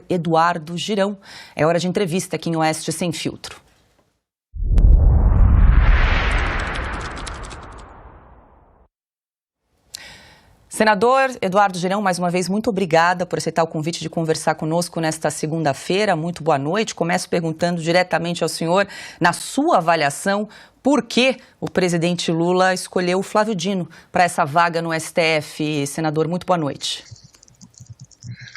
Eduardo Girão. É hora de entrevista aqui em Oeste Sem Filtro. Senador Eduardo Girão, mais uma vez, muito obrigada por aceitar o convite de conversar conosco nesta segunda-feira. Muito boa noite. Começo perguntando diretamente ao senhor, na sua avaliação, por que o presidente Lula escolheu o Flávio Dino para essa vaga no STF. Senador, muito boa noite.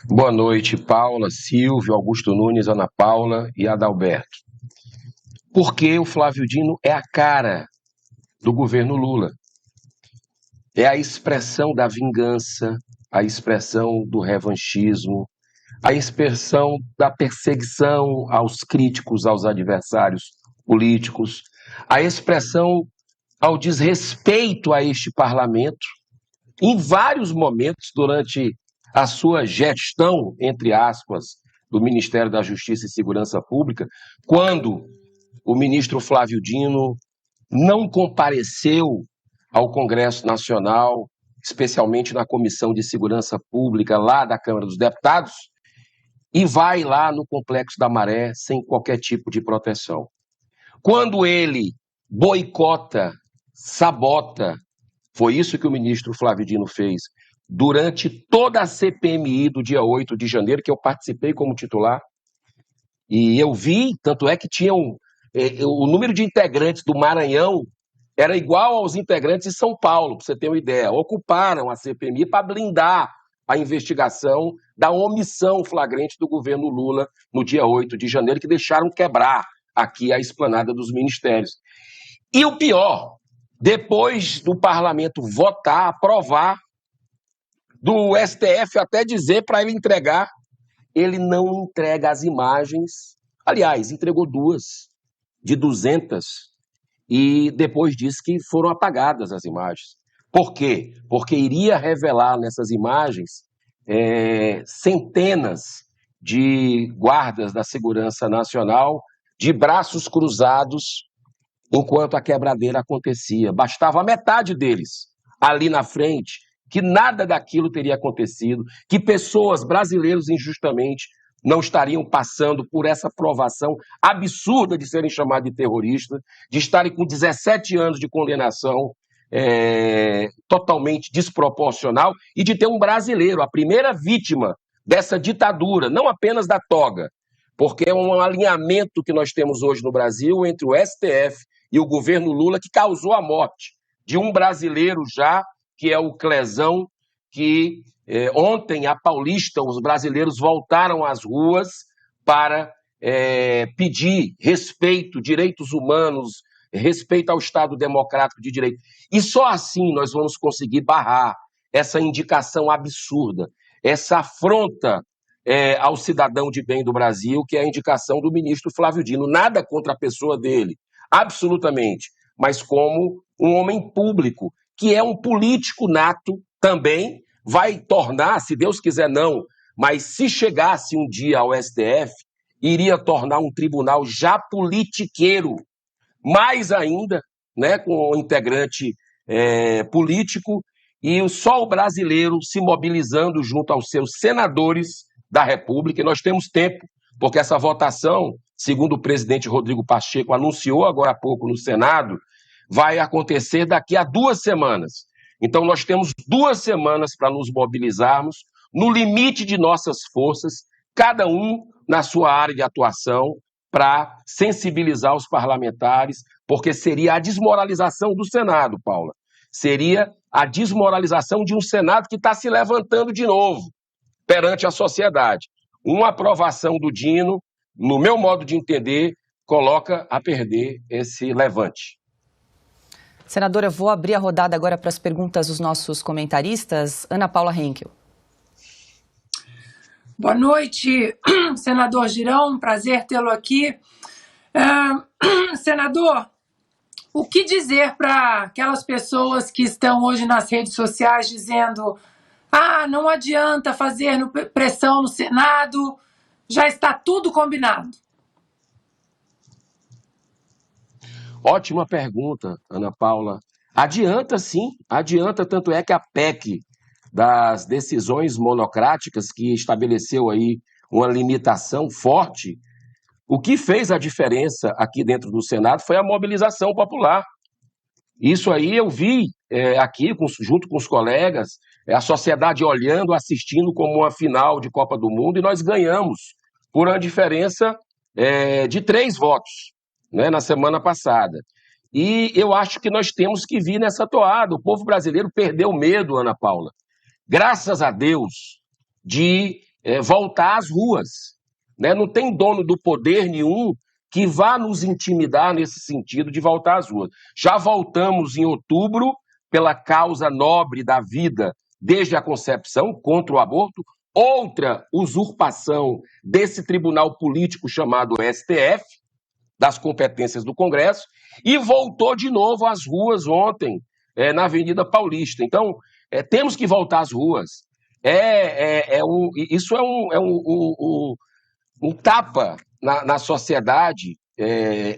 Boa noite, Paula, Silvio, Augusto Nunes, Ana Paula e Adalberto. Porque o Flávio Dino é a cara do governo Lula. É a expressão da vingança, a expressão do revanchismo, a expressão da perseguição aos críticos, aos adversários políticos, a expressão ao desrespeito a este parlamento. Em vários momentos durante a sua gestão, entre aspas, do Ministério da Justiça e Segurança Pública, quando o ministro Flávio Dino não compareceu ao Congresso Nacional, especialmente na Comissão de Segurança Pública, lá da Câmara dos Deputados, e vai lá no Complexo da Maré sem qualquer tipo de proteção. Quando ele boicota, sabota, foi isso que o ministro Flávio Dino fez, durante toda a CPMI do dia 8 de janeiro, que eu participei como titular, e eu vi, tanto é que tinham o número de integrantes do Maranhão era igual aos integrantes de São Paulo, para você ter uma ideia. Ocuparam a CPMI para blindar a investigação da omissão flagrante do governo Lula no dia 8 de janeiro, que deixaram quebrar aqui a esplanada dos ministérios. E o pior, depois do parlamento votar, aprovar, do STF até dizer para ele entregar, ele não entrega as imagens. Aliás, entregou 2 de 200 e depois disse que foram apagadas as imagens. Por quê? Porque iria revelar nessas imagens centenas de guardas da Segurança Nacional de braços cruzados enquanto a quebradeira acontecia. Bastava a metade deles ali na frente, que nada daquilo teria acontecido, que pessoas brasileiras injustamente não estariam passando por essa provação absurda de serem chamados de terroristas, de estarem com 17 anos de condenação totalmente desproporcional e de ter um brasileiro, a primeira vítima dessa ditadura, não apenas da toga, porque é um alinhamento que nós temos hoje no Brasil entre o STF e o governo Lula que causou a morte de um brasileiro já, que é o Clezão, que ontem, a Paulista, os brasileiros voltaram às ruas para pedir respeito, direitos humanos, respeito ao Estado democrático de direito. E só assim nós vamos conseguir barrar essa indicação absurda, essa afronta ao cidadão de bem do Brasil, que é a indicação do ministro Flávio Dino. Nada contra a pessoa dele, absolutamente, mas como um homem público, que é um político nato também, vai tornar, se Deus quiser não, mas se chegasse um dia ao STF, iria tornar um tribunal já politiqueiro, mais ainda, né, com um integrante político, e só o brasileiro se mobilizando junto aos seus senadores da República, e nós temos tempo, porque essa votação, segundo o presidente Rodrigo Pacheco anunciou agora há pouco no Senado, vai acontecer daqui a 2 semanas. Então, nós temos 2 semanas para nos mobilizarmos, no limite de nossas forças, cada um na sua área de atuação, para sensibilizar os parlamentares, porque seria a desmoralização do Senado, Paula. Seria a desmoralização de um Senado que está se levantando de novo perante a sociedade. Uma aprovação do Dino, no meu modo de entender, coloca a perder esse levante. Senadora, eu vou abrir a rodada agora para as perguntas dos nossos comentaristas. Ana Paula Henkel. Boa noite, senador Girão, prazer tê-lo aqui. Senador, o que dizer para aquelas pessoas que estão hoje nas redes sociais dizendo não adianta fazer pressão no Senado, já está tudo combinado? Ótima pergunta, Ana Paula. Adianta sim, adianta, tanto é que a PEC das decisões monocráticas, que estabeleceu aí uma limitação forte. O que fez a diferença aqui dentro do Senado foi a mobilização popular. Isso aí eu vi aqui, junto com os colegas, a sociedade olhando, assistindo como uma final de Copa do Mundo, e nós ganhamos por uma diferença de 3 votos, né, na semana passada. E eu acho que nós temos que vir nessa toada. O povo brasileiro perdeu medo, Ana Paula, graças a Deus, de voltar às ruas. Né? Não tem dono do poder nenhum que vá nos intimidar nesse sentido de voltar às ruas. Já voltamos em outubro pela causa nobre da vida desde a concepção, contra o aborto, outra usurpação desse tribunal político chamado STF, das competências do Congresso, e voltou de novo às ruas ontem, na Avenida Paulista. Então, temos que voltar às ruas. Isso é um tapa na sociedade,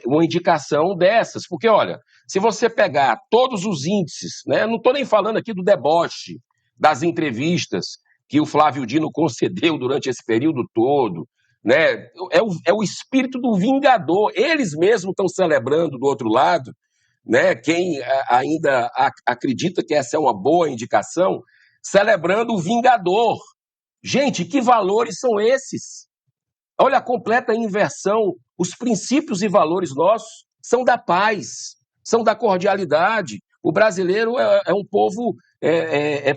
uma indicação dessas. Porque, olha, se você pegar todos os índices, né, não estou nem falando aqui do deboche, das entrevistas que o Flávio Dino concedeu durante esse período todo, né, é o espírito do vingador. Eles mesmos estão celebrando do outro lado, né, quem ainda acredita que essa é uma boa indicação, celebrando o vingador. Gente, que valores são esses? Olha a completa inversão. Os princípios e valores nossos são da paz, são da cordialidade. O brasileiro é um povo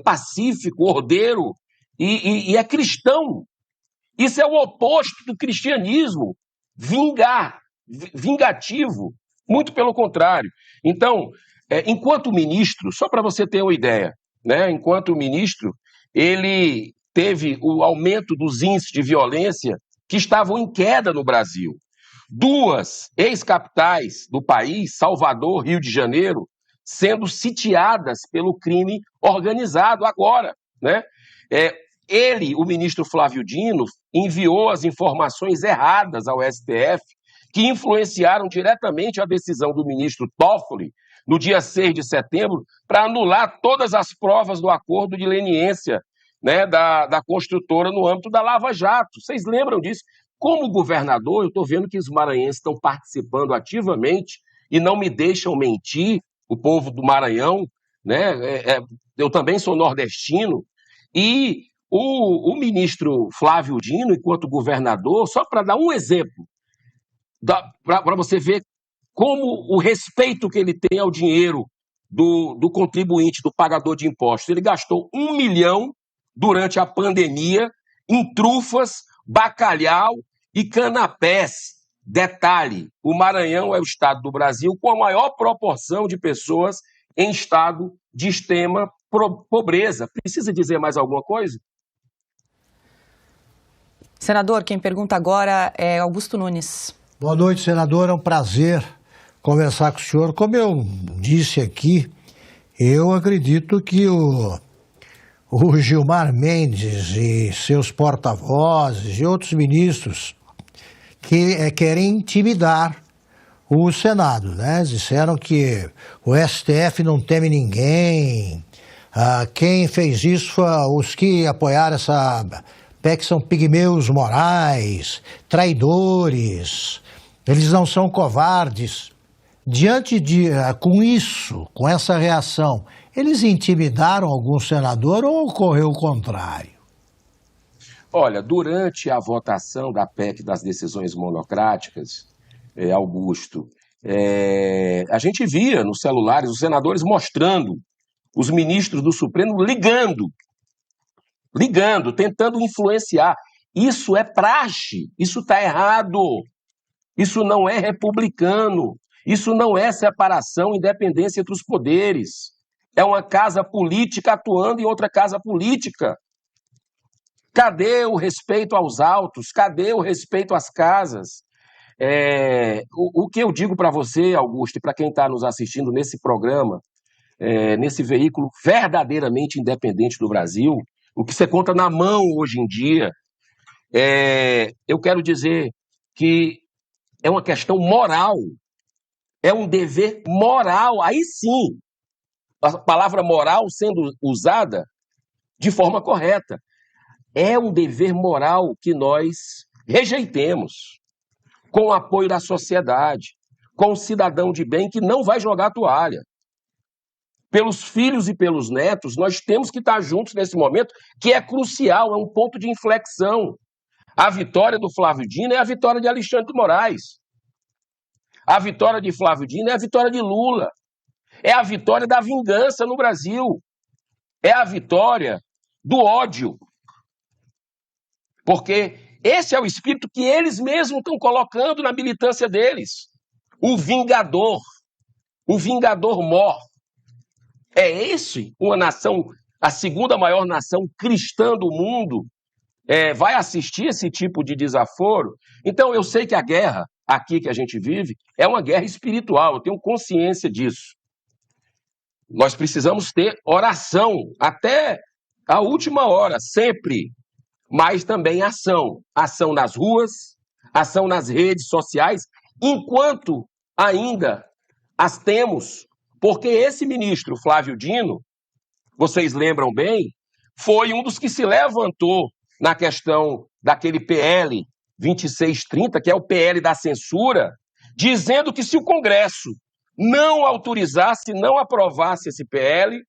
pacífico, ordeiro e é cristão. Isso é o oposto do cristianismo, vingativo, muito pelo contrário. Então, enquanto ministro, só para você ter uma ideia, né, enquanto ministro, ele teve o aumento dos índices de violência que estavam em queda no Brasil. 2 ex-capitais do país, Salvador, Rio de Janeiro, sendo sitiadas pelo crime organizado agora, né? Ele, o ministro Flávio Dino, enviou as informações erradas ao STF, que influenciaram diretamente a decisão do ministro Toffoli, no dia 6 de setembro, para anular todas as provas do acordo de leniência, né, da construtora no âmbito da Lava Jato. Vocês lembram disso? Como governador, eu estou vendo que os maranhenses estão participando ativamente e não me deixam mentir, o povo do Maranhão, né? Eu também sou nordestino, e o ministro Flávio Dino, enquanto governador, só para dar um exemplo, para você ver como o respeito que ele tem ao dinheiro do contribuinte, do pagador de impostos. Ele gastou 1 milhão durante a pandemia em trufas, bacalhau e canapés. Detalhe, o Maranhão é o estado do Brasil com a maior proporção de pessoas em estado de extrema pobreza. Precisa dizer mais alguma coisa? Senador, quem pergunta agora é Augusto Nunes. Boa noite, senador. É um prazer conversar com o senhor. Como eu disse aqui, eu acredito que o Gilmar Mendes e seus porta-vozes e outros ministros que querem intimidar o Senado, né? Disseram que o STF não teme ninguém. Quem fez isso foi os que apoiaram essa PEC são pigmeus morais, traidores, eles não são covardes. Diante com isso, com essa reação, eles intimidaram algum senador ou ocorreu o contrário? Olha, durante a votação da PEC das decisões monocráticas, Augusto, a gente via nos celulares os senadores mostrando os ministros do Supremo ligando, tentando influenciar. Isso é praxe, isso está errado, isso não é republicano, isso não é separação, independência entre os poderes. É uma casa política atuando em outra casa política. Cadê o respeito aos autos? Cadê o respeito às casas? O que eu digo para você, Augusto, e para quem está nos assistindo nesse programa, nesse veículo verdadeiramente independente do Brasil, o que você conta na mão hoje em dia, eu quero dizer que é uma questão moral, é um dever moral, aí sim, a palavra moral sendo usada de forma correta. é um dever moral que nós rejeitemos, com o apoio da sociedade, com o cidadão de bem que não vai jogar a toalha. Pelos filhos e pelos netos, nós temos que estar juntos nesse momento, que é crucial, é um ponto de inflexão. A vitória do Flávio Dino é a vitória de Alexandre de Moraes. A vitória de Flávio Dino é a vitória de Lula. É a vitória da vingança no Brasil. É a vitória do ódio. Porque esse é o espírito que eles mesmos estão colocando na militância deles. O vingador mor. É esse uma nação, a segunda maior nação cristã do mundo, vai assistir esse tipo de desaforo? Então eu sei que a guerra aqui que a gente vive é uma guerra espiritual, eu tenho consciência disso. Nós precisamos ter oração até a última hora, sempre, mas também ação. Ação nas ruas, ação nas redes sociais, enquanto ainda as temos, porque esse ministro Flávio Dino, vocês lembram bem, foi um dos que se levantou na questão daquele PL 2630, que é o PL da censura, dizendo que se o Congresso não autorizasse, não aprovasse esse PL,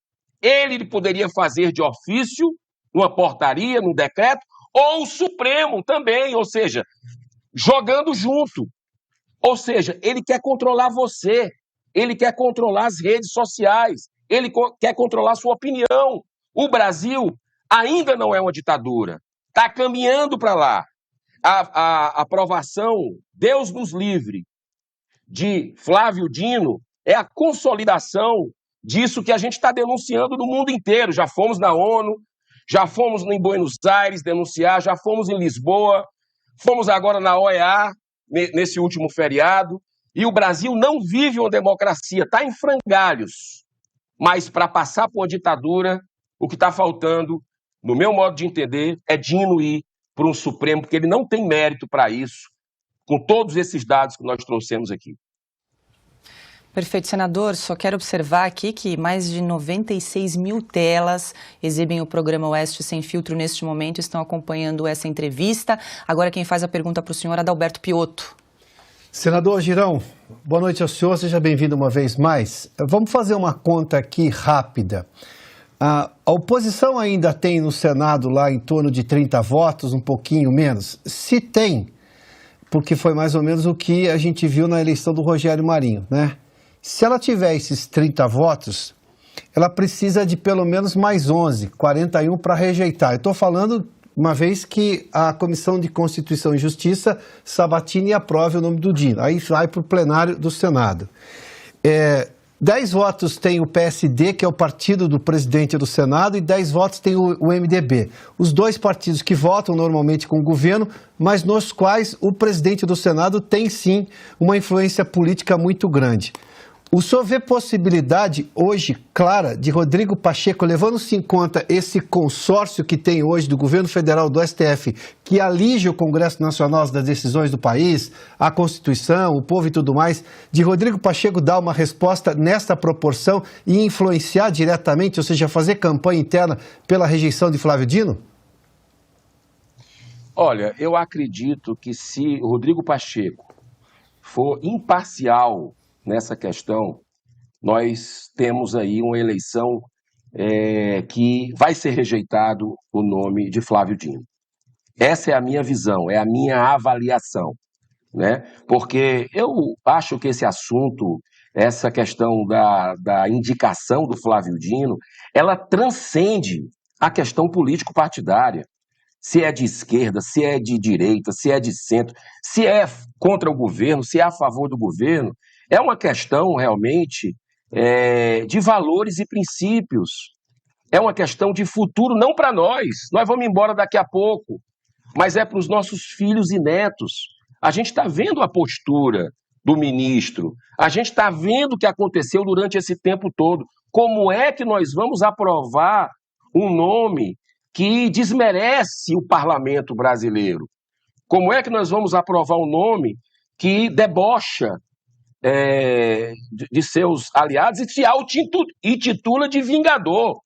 ele poderia fazer de ofício, numa portaria, num decreto, ou o Supremo também, ou seja, jogando junto. Ou seja, ele quer controlar você, ele quer controlar as redes sociais, ele quer controlar a sua opinião. O Brasil ainda não é uma ditadura, está caminhando para lá. A aprovação, Deus nos livre, de Flávio Dino é a consolidação disso que a gente está denunciando no mundo inteiro. Já fomos na ONU, já fomos em Buenos Aires denunciar, já fomos em Lisboa, fomos agora na OEA, nesse último feriado, e o Brasil não vive uma democracia, está em frangalhos. Mas para passar por uma ditadura, o que está faltando, no meu modo de entender, é Dino ir para um Supremo, porque ele não tem mérito para isso, com todos esses dados que nós trouxemos aqui. Perfeito, senador. Só quero observar aqui que mais de 96 mil telas exibem o programa Oeste Sem Filtro neste momento, estão acompanhando essa entrevista. Agora quem faz a pergunta para o senhor é Adalberto Piotto. Senador Girão, boa noite ao senhor, seja bem-vindo uma vez mais. Vamos fazer uma conta aqui rápida. A oposição ainda tem no Senado lá em torno de 30 votos, um pouquinho menos. Se tem, porque foi mais ou menos o que a gente viu na eleição do Rogério Marinho, né? Se ela tiver esses 30 votos, ela precisa de pelo menos mais 11, 41 para rejeitar. Eu estou falando uma vez que a Comissão de Constituição e Justiça sabatine e aprove o nome do Dino. Aí vai para o plenário do Senado. 10 votos tem o PSD, que é o partido do presidente do Senado, e 10 votos tem o MDB. Os dois partidos que votam normalmente com o governo, mas nos quais o presidente do Senado tem sim uma influência política muito grande. O senhor vê possibilidade hoje, clara, de Rodrigo Pacheco, levando-se em conta esse consórcio que tem hoje do governo federal, do STF, que alige o Congresso Nacional das decisões do país, a Constituição, o povo e tudo mais, de Rodrigo Pacheco dar uma resposta nesta proporção e influenciar diretamente, ou seja, fazer campanha interna pela rejeição de Flávio Dino? Olha, eu acredito que se Rodrigo Pacheco for imparcial nessa questão, nós temos aí uma eleição que vai ser rejeitado o nome de Flávio Dino. Essa é a minha visão, é a minha avaliação, né? Porque eu acho que esse assunto, essa questão da indicação do Flávio Dino, ela transcende a questão político-partidária. Se é de esquerda, se é de direita, se é de centro, se é contra o governo, se é a favor do governo, é uma questão realmente de valores e princípios. É uma questão de futuro, não para nós. Nós vamos embora daqui a pouco, mas é para os nossos filhos e netos. A gente está vendo a postura do ministro, a gente está vendo o que aconteceu durante esse tempo todo. Como é que nós vamos aprovar um nome que desmerece o parlamento brasileiro? Como é que nós vamos aprovar um nome que debocha de seus aliados e se auto-intitula de vingador?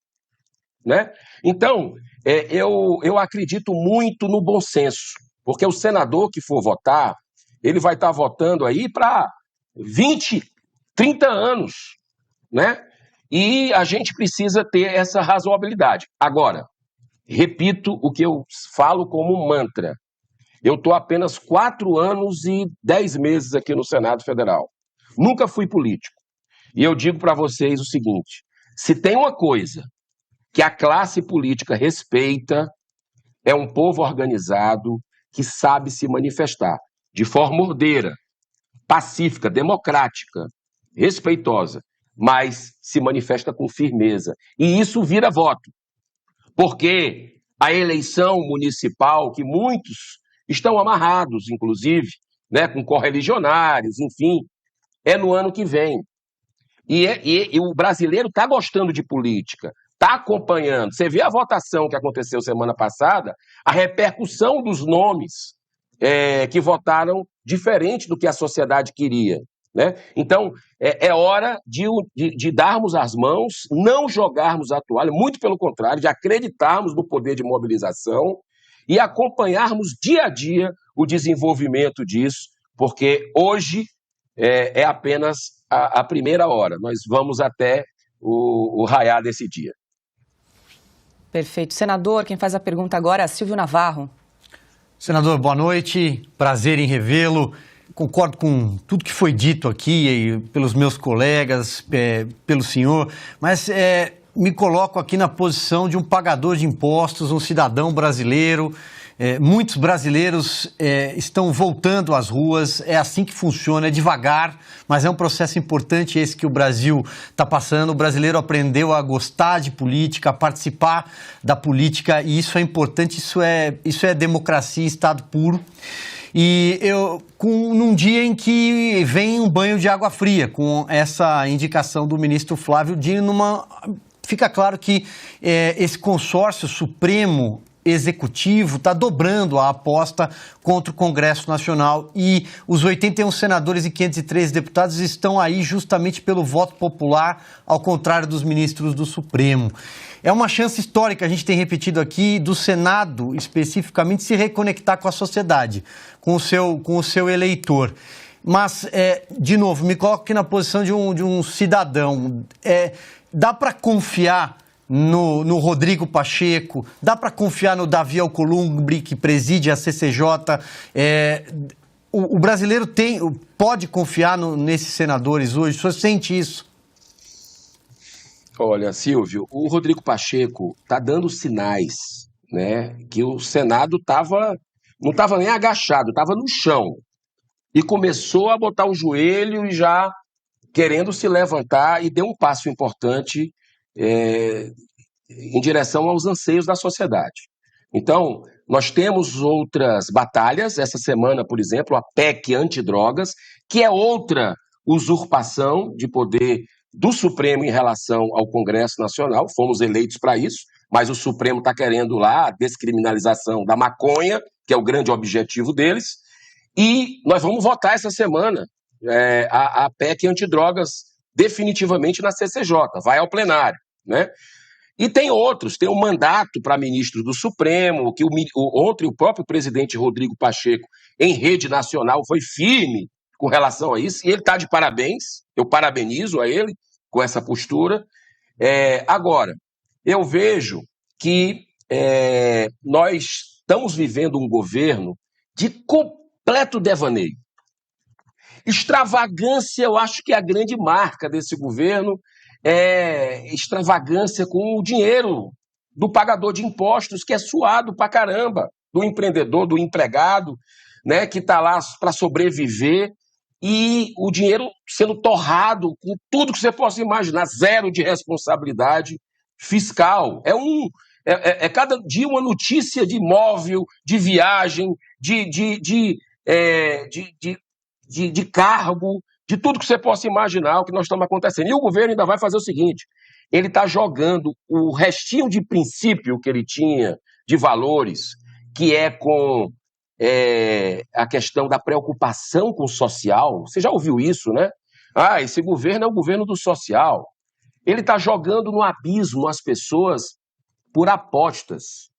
né? Então, eu acredito muito no bom senso, porque o senador que for votar, ele vai estar votando aí para 20, 30 anos, né? E a gente precisa ter essa razoabilidade. Agora, repito o que eu falo como um mantra. Eu estou apenas 4 anos e 10 meses aqui no Senado Federal. Nunca fui político. E eu digo para vocês o seguinte, se tem uma coisa que a classe política respeita, é um povo organizado que sabe se manifestar de forma ordeira, pacífica, democrática, respeitosa, mas se manifesta com firmeza. E isso vira voto, porque a eleição municipal, que muitos estão amarrados, inclusive, né, com correligionários, enfim, é no ano que vem. E o brasileiro está gostando de política, está acompanhando. Você vê a votação que aconteceu semana passada, a repercussão dos nomes que votaram diferente do que a sociedade queria, né? Então, é hora de darmos as mãos, não jogarmos a toalha, muito pelo contrário, de acreditarmos no poder de mobilização e acompanharmos dia a dia o desenvolvimento disso, porque hoje é apenas a primeira hora. Nós vamos até o raiar desse dia. Perfeito. Senador, quem faz a pergunta agora é Silvio Navarro. Senador, boa noite. Prazer em revê-lo. Concordo com tudo que foi dito aqui pelos meus colegas, pelo senhor, mas me coloco aqui na posição de um pagador de impostos, um cidadão brasileiro. Muitos brasileiros estão voltando às ruas, é assim que funciona, é devagar, mas é um processo importante esse que o Brasil está passando. O brasileiro aprendeu a gostar de política, a participar da política, e isso é importante, isso é democracia, Estado puro. E num dia em que vem um banho de água fria, com essa indicação do ministro Flávio Dino, fica claro que esse consórcio supremo executivo está dobrando a aposta contra o Congresso Nacional, e os 81 senadores e 503 deputados estão aí justamente pelo voto popular, ao contrário dos ministros do Supremo. É uma chance histórica, a gente tem repetido aqui, do Senado especificamente se reconectar com a sociedade, com o seu eleitor. Mas, de novo, me coloco aqui na posição de um cidadão. Dá para confiar no Rodrigo Pacheco? Dá para confiar no Davi Alcolumbre, que preside a CCJ? O brasileiro pode confiar nesses senadores hoje? O senhor sente isso? Olha, Silvio, o Rodrigo Pacheco está dando sinais, né, que o Senado não estava nem agachado, estava no chão. E começou a botar o joelho e já querendo se levantar, e deu um passo importante em direção aos anseios da sociedade. Então, nós temos outras batalhas. Essa semana, por exemplo, a PEC antidrogas, que é outra usurpação de poder do Supremo em relação ao Congresso Nacional. Fomos eleitos para isso, mas o Supremo está querendo lá a descriminalização da maconha, que é o grande objetivo deles. E nós vamos votar essa semana a PEC antidrogas definitivamente na CCJ, vai ao plenário, né? E tem outros, tem um mandato para ministro do Supremo, que ontem o próprio presidente Rodrigo Pacheco, em rede nacional, foi firme com relação a isso, e ele está de parabéns, eu parabenizo a ele com essa postura. Agora, eu vejo que nós estamos vivendo um governo de completo devaneio. Extravagância, eu acho que é a grande marca desse governo, extravagância com o dinheiro do pagador de impostos, que é suado pra caramba, do empreendedor, do empregado, né, que está lá para sobreviver, e o dinheiro sendo torrado com tudo que você possa imaginar, zero de responsabilidade fiscal. É cada dia uma notícia de imóvel, de viagem, de cargo, de tudo que você possa imaginar, o que nós estamos acontecendo. E o governo ainda vai fazer o seguinte, ele está jogando o restinho de princípio que ele tinha, de valores, que é com a questão da preocupação com o social. Você já ouviu isso, né? Esse governo é o governo do social. Ele está jogando no abismo as pessoas por apostas,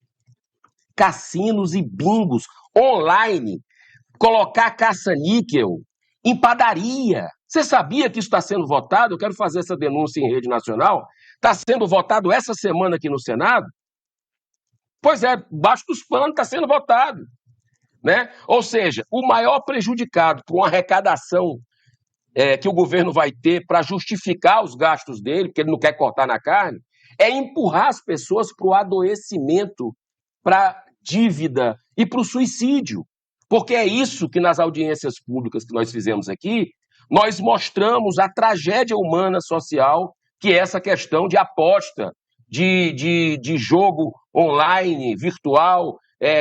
cassinos e bingos online, colocar caça-níquel em padaria. Você sabia que isso está sendo votado? Eu quero fazer essa denúncia em rede nacional. Está sendo votado essa semana aqui no Senado? Pois é, baixo dos panos está sendo votado, né? Ou seja, o maior prejudicado por uma arrecadação que o governo vai ter para justificar os gastos dele, porque ele não quer cortar na carne, é empurrar as pessoas para o adoecimento, para a dívida e para o suicídio. Porque é isso que nas audiências públicas que nós fizemos aqui, nós mostramos a tragédia humana social, que é essa questão de aposta, de jogo online, virtual,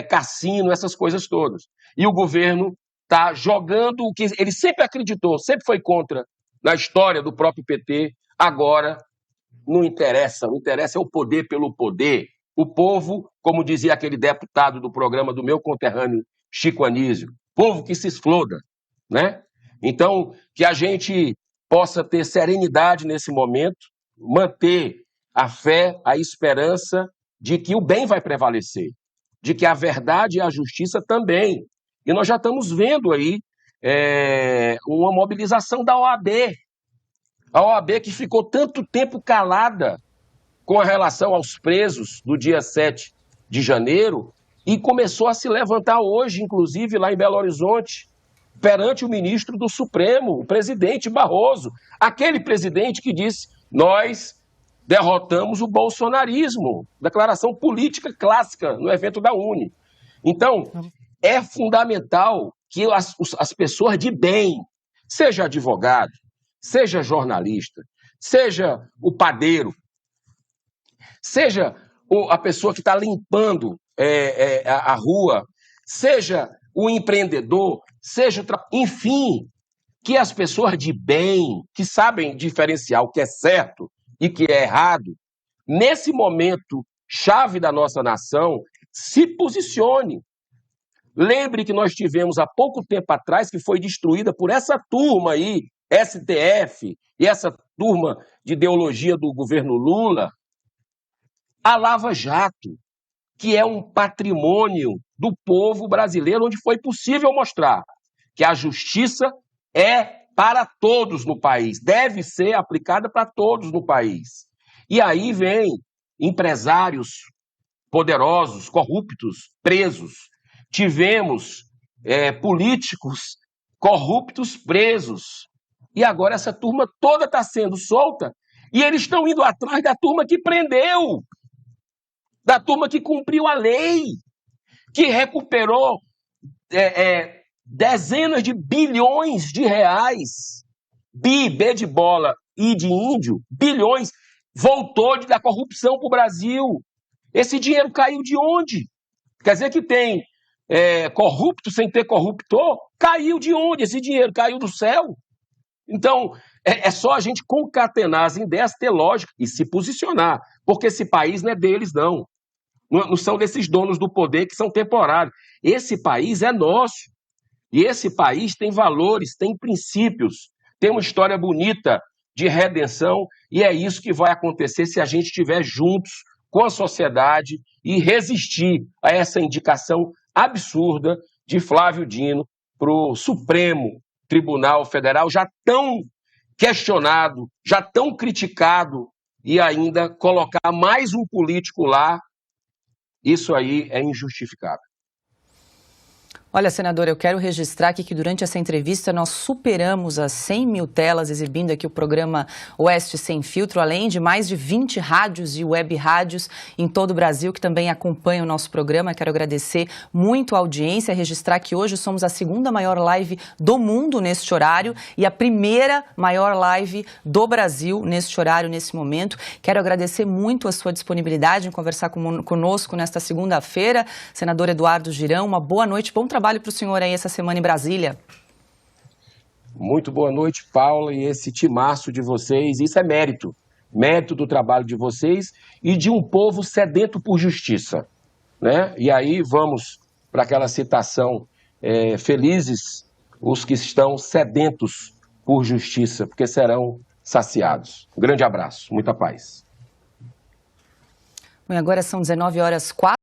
cassino, essas coisas todas. E o governo está jogando o que ele sempre acreditou, sempre foi contra na história do próprio PT, agora não interessa é o poder pelo poder. O povo, como dizia aquele deputado do programa do meu conterrâneo Chico Anísio, povo que se exploda, né? Então, que a gente possa ter serenidade nesse momento, manter a fé, a esperança de que o bem vai prevalecer, de que a verdade e a justiça também. E nós já estamos vendo aí uma mobilização da OAB, a OAB que ficou tanto tempo calada com relação aos presos do dia 7 de janeiro e começou a se levantar hoje, inclusive lá em Belo Horizonte, perante o ministro do Supremo, o presidente Barroso, aquele presidente que disse: nós derrotamos o bolsonarismo, declaração política clássica no evento da UNE. Então, é fundamental que as pessoas de bem, seja advogado, seja jornalista, seja o padeiro, seja a pessoa que está limpando a rua, seja o empreendedor, seja enfim, que as pessoas de bem, que sabem diferenciar o que é certo e o que é errado, nesse momento chave da nossa nação, se posicione. Lembre que nós tivemos há pouco tempo atrás, que foi destruída por essa turma aí, STF, e essa turma de ideologia do governo Lula, a Lava Jato, que é um patrimônio do povo brasileiro, onde foi possível mostrar que a justiça é para todos no país, deve ser aplicada para todos no país. E aí vem empresários poderosos, corruptos, presos. Tivemos políticos corruptos presos. E agora essa turma toda está sendo solta e eles estão indo atrás da turma que prendeu, da turma que cumpriu a lei, que recuperou dezenas de bilhões de reais, B de bola, I de índio, bilhões, voltou da corrupção para o Brasil. Esse dinheiro caiu de onde? Quer dizer que tem corrupto sem ter corruptor? Caiu de onde esse dinheiro? Caiu do céu? Então, é só a gente concatenar as ideias, ter lógica e se posicionar, porque esse país não é deles, não. Não são desses donos do poder que são temporários. Esse país é nosso. E esse país tem valores, tem princípios, tem uma história bonita de redenção, e é isso que vai acontecer se a gente estiver juntos com a sociedade e resistir a essa indicação absurda de Flávio Dino para o Supremo Tribunal Federal, já tão questionado, já tão criticado, e ainda colocar mais um político lá. Isso aí é injustificável. Olha, senador, eu quero registrar aqui que durante essa entrevista nós superamos as 100 mil telas exibindo aqui o programa Oeste Sem Filtro, além de mais de 20 rádios e web rádios em todo o Brasil que também acompanham o nosso programa. Quero agradecer muito a audiência, registrar que hoje somos a segunda maior live do mundo neste horário e a primeira maior live do Brasil neste horário, nesse momento. Quero agradecer muito a sua disponibilidade em conversar conosco nesta segunda-feira. Senador Eduardo Girão, uma boa noite, bom trabalho para o senhor aí essa semana em Brasília. Muito boa noite, Paula, e esse timaço de vocês, isso é mérito do trabalho de vocês e de um povo sedento por justiça, né? E aí vamos para aquela citação, felizes os que estão sedentos por justiça, porque serão saciados. Um grande abraço, muita paz. Bom, agora são 19h04.